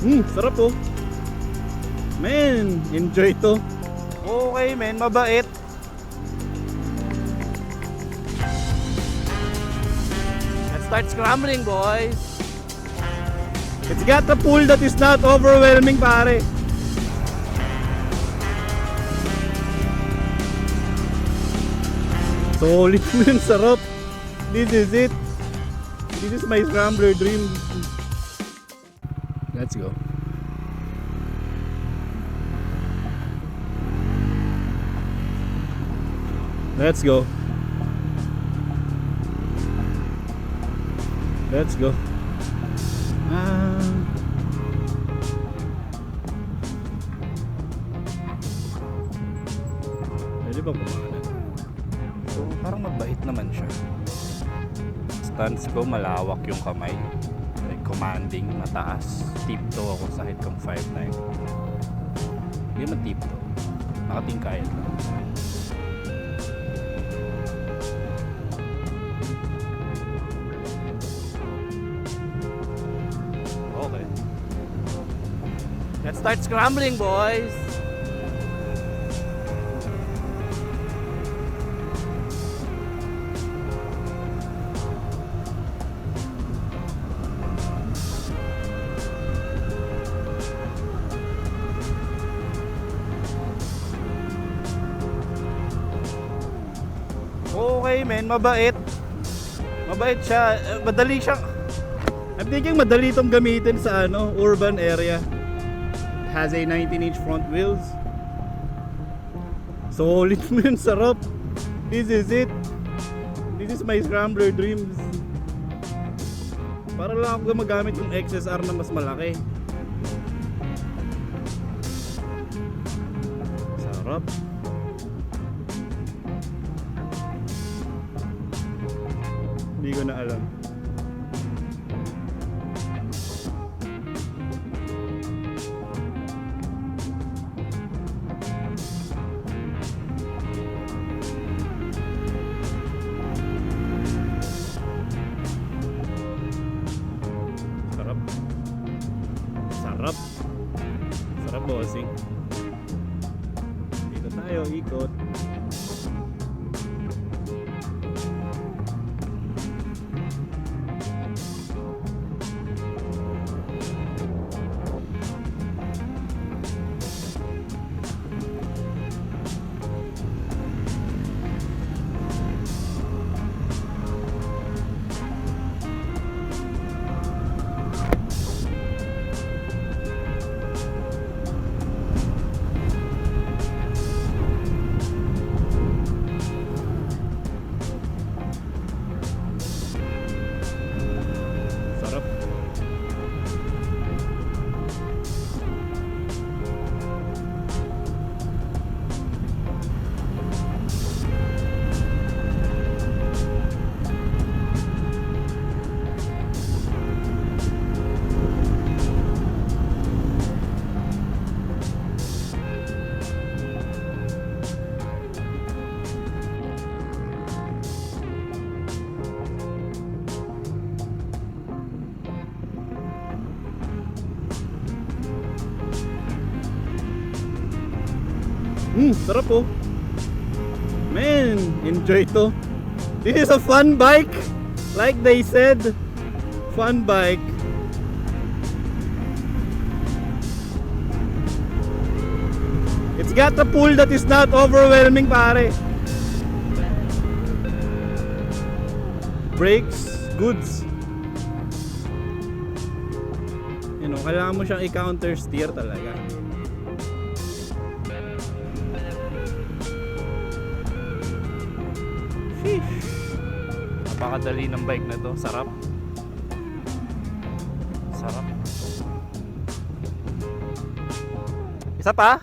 Sarap oh. Men, enjoy to. Okay men, mabait. Let's start scrambling boys. It's got a pool that is not overwhelming, pare. Solid mo yun, sarap. This is it. This is my scrambler dream. Let's go. Let's go. Let's go. Pwede ba kumanan? So parang mabait naman siya. Stance ko malawak yung kamay. Like commanding, mataas. Tiptoe ako sa height kong 5'9". Hindi naman tiptoe. Nakatingkayat lang. Okay. Let's start scrambling boys. Okay men, mabait. Mabait siya. Madali siyang I'm thinking madali itong gamitin sa urban area. It has a 19-inch front wheels. Solid mo yun, sarap. This is it. This is my scrambler dreams. Para lang ako magamit yung XSR na mas malaki. Sarap. Hindi ko na alam. Sarap. Sarap. Sarap bossing. Dito tayo, ikot. Sarap. Sarap oh. Man, enjoy to. This is a fun bike. Like they said, fun bike. It's got a pool that is not overwhelming, pare. Brakes, goods. You know, kailangan mo siyang i-counter steer talaga. Napakadali ng bike na to. Sarap. Sarap. Isa pa?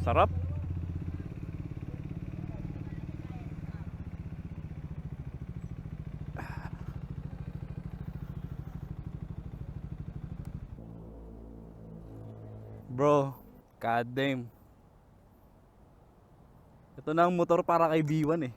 Sarap. Bro, god damn. Ito na ang motor para kay B1 eh.